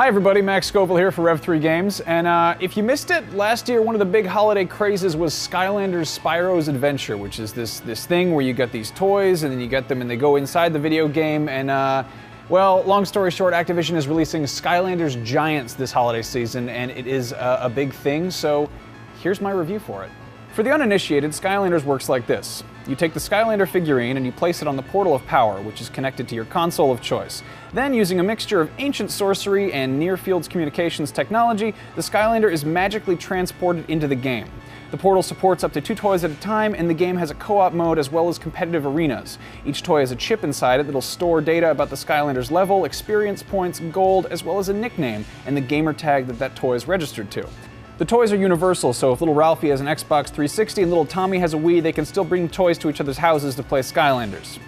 Hi everybody, Max Scoville here for Rev3 Games, and if you missed it, last year one of the big holiday crazes was Skylanders Spyro's Adventure, which is this thing where you get these toys and then you get them and they go inside the video game, and well, long story short, Activision is releasing Skylanders Giants this holiday season, and it is a big thing, so here's my review for it. For the uninitiated, Skylanders works like this. You take the Skylander figurine and you place it on the Portal of Power, which is connected to your console of choice. Then, using a mixture of ancient sorcery and near-fields communications technology, the Skylander is magically transported into the game. The portal supports up to 2 toys at a time, and the game has a co-op mode as well as competitive arenas. Each toy has a chip inside it that'll store data about the Skylander's level, experience points, gold, as well as a nickname and the gamer tag that toy is registered to. The toys are universal, so if little Ralphie has an Xbox 360 and little Tommy has a Wii, they can still bring toys to each other's houses to play Skylanders.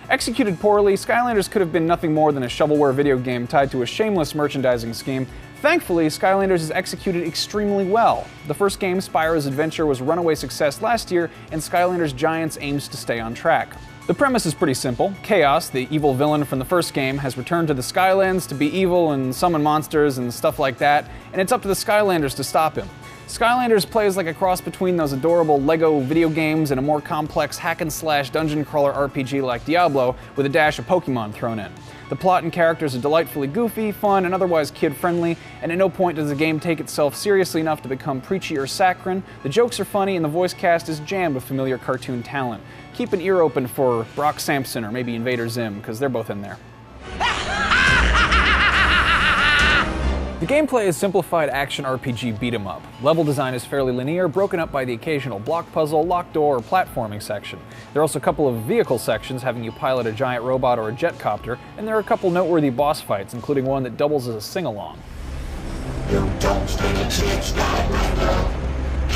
Executed poorly, Skylanders could have been nothing more than a shovelware video game tied to a shameless merchandising scheme. Thankfully, Skylanders is executed extremely well. The first game, Spyro's Adventure, was a runaway success last year, and Skylanders Giants aims to stay on track. The premise is pretty simple. Chaos, the evil villain from the first game, has returned to the Skylands to be evil and summon monsters and stuff like that, and it's up to the Skylanders to stop him. Skylanders plays like a cross between those adorable LEGO video games and a more complex hack-and-slash dungeon crawler RPG like Diablo, with a dash of Pokemon thrown in. The plot and characters are delightfully goofy, fun, and otherwise kid-friendly, and at no point does the game take itself seriously enough to become preachy or saccharine. The jokes are funny, and the voice cast is jammed with familiar cartoon talent. Keep an ear open for Brock Sampson or maybe Invader Zim, because they're both in there. The gameplay is simplified action RPG beat-em-up. Level design is fairly linear, broken up by the occasional block puzzle, locked door, or platforming section. There are also a couple of vehicle sections having you pilot a giant robot or a jet copter, and there are a couple noteworthy boss fights, including one that doubles as a sing-along. You don't stand a chance, Skylander.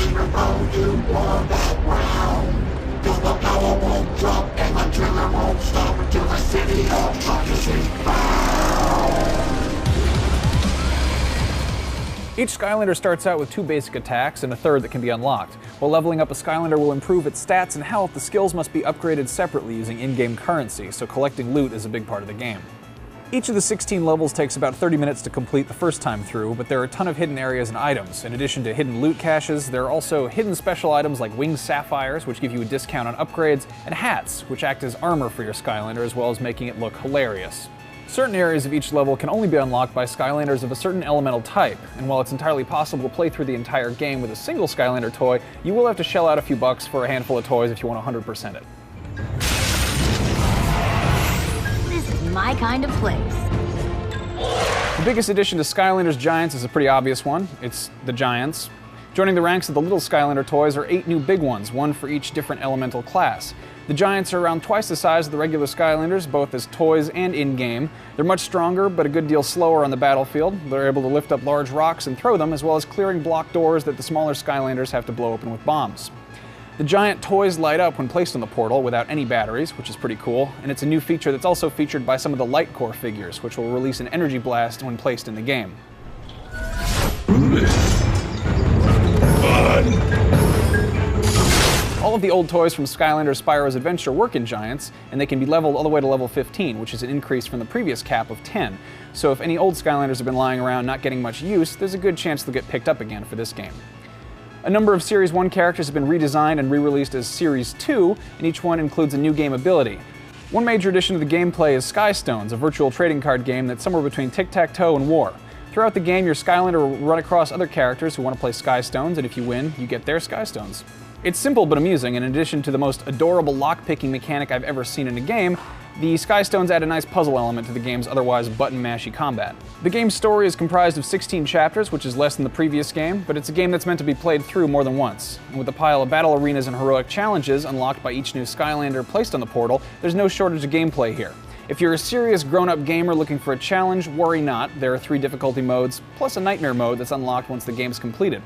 Even though you won that round, 'cause the power won't drop and the driller won't stop until the city of Truckers is found. Each Skylander starts out with 2 basic attacks and a third that can be unlocked. While leveling up a Skylander will improve its stats and health, the skills must be upgraded separately using in-game currency, so collecting loot is a big part of the game. Each of the 16 levels takes about 30 minutes to complete the first time through, but there are a ton of hidden areas and items. In addition to hidden loot caches, there are also hidden special items like winged sapphires, which give you a discount on upgrades, and hats, which act as armor for your Skylander as well as making it look hilarious. Certain areas of each level can only be unlocked by Skylanders of a certain elemental type, and while it's entirely possible to play through the entire game with a single Skylander toy, you will have to shell out a few bucks for a handful of toys if you want 100% it. This is my kind of place. The biggest addition to Skylanders Giants is a pretty obvious one. It's the Giants. Joining the ranks of the little Skylander toys are 8 new big ones, one for each different elemental class. The Giants are around twice the size of the regular Skylanders, both as toys and in-game. They're much stronger, but a good deal slower on the battlefield. They're able to lift up large rocks and throw them, as well as clearing block doors that the smaller Skylanders have to blow open with bombs. The giant toys light up when placed on the portal without any batteries, which is pretty cool, and it's a new feature that's also featured by some of the Light Core figures, which will release an energy blast when placed in the game. All of the old toys from Skylanders Spyro's Adventure work in Giants, and they can be leveled all the way to level 15, which is an increase from the previous cap of 10. So if any old Skylanders have been lying around not getting much use, there's a good chance they'll get picked up again for this game. A number of Series 1 characters have been redesigned and re-released as Series 2, and each one includes a new game ability. One major addition to the gameplay is Sky Stones, a virtual trading card game that's somewhere between tic-tac-toe and war. Throughout the game, your Skylander will run across other characters who want to play Sky Stones, and if you win, you get their Sky Stones. It's simple but amusing, and in addition to the most adorable lock-picking mechanic I've ever seen in a game, the Sky Stones add a nice puzzle element to the game's otherwise button-mashy combat. The game's story is comprised of 16 chapters, which is less than the previous game, but it's a game that's meant to be played through more than once. And with a pile of battle arenas and heroic challenges unlocked by each new Skylander placed on the portal, there's no shortage of gameplay here. If you're a serious grown-up gamer looking for a challenge, worry not. There are 3 difficulty modes, plus a nightmare mode that's unlocked once the game's completed.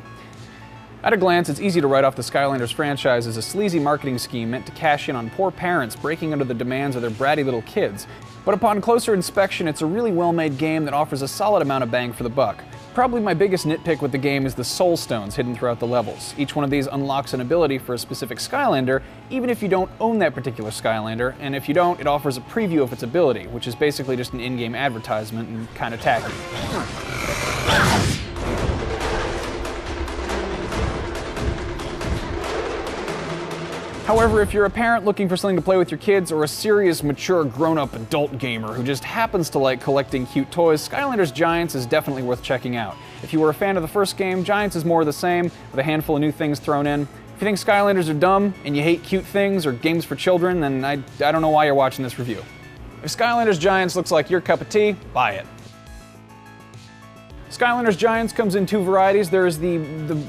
At a glance, it's easy to write off the Skylanders franchise as a sleazy marketing scheme meant to cash in on poor parents breaking under the demands of their bratty little kids. But upon closer inspection, it's a really well-made game that offers a solid amount of bang for the buck. Probably my biggest nitpick with the game is the Soul Stones hidden throughout the levels. Each one of these unlocks an ability for a specific Skylander, even if you don't own that particular Skylander, and if you don't, it offers a preview of its ability, which is basically just an in-game advertisement and kinda tacky. However, if you're a parent looking for something to play with your kids, or a serious, mature, grown-up adult gamer who just happens to like collecting cute toys, Skylanders Giants is definitely worth checking out. If you were a fan of the first game, Giants is more of the same, with a handful of new things thrown in. If you think Skylanders are dumb, and you hate cute things or games for children, then I don't know why you're watching this review. If Skylanders Giants looks like your cup of tea, buy it. Skylanders Giants comes in two varieties. There is the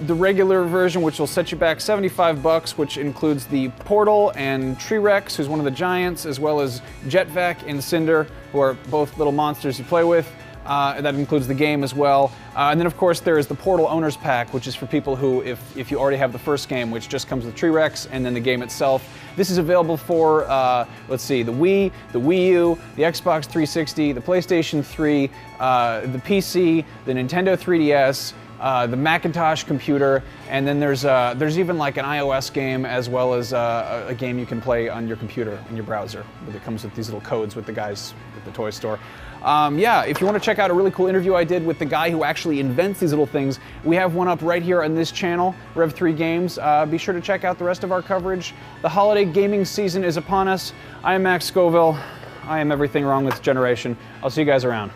regular version, which will set you back $75, which includes the Portal and T-Rex, who's one of the Giants, as well as Jetvac and Cinder, who are both little monsters you play with. That includes the game as well. And then of course there is the Portal Owners Pack, which is for people who, if you already have the first game, which just comes with T-Rex and then the game itself. This is available for, let's see, the Wii, the Wii U, the Xbox 360, the PlayStation 3, the PC, the Nintendo 3DS, the Macintosh computer, and then there's even like an iOS game as well as a game you can play on your computer in your browser. It comes with these little codes with the guys at the toy store. Yeah, if you want to check out a really cool interview I did with the guy who actually invents these little things, we have one up right here on this channel, Rev3 Games. Be sure to check out the rest of our coverage. The holiday gaming season is upon us. I am Max Scoville. I am everything wrong with this generation. I'll see you guys around.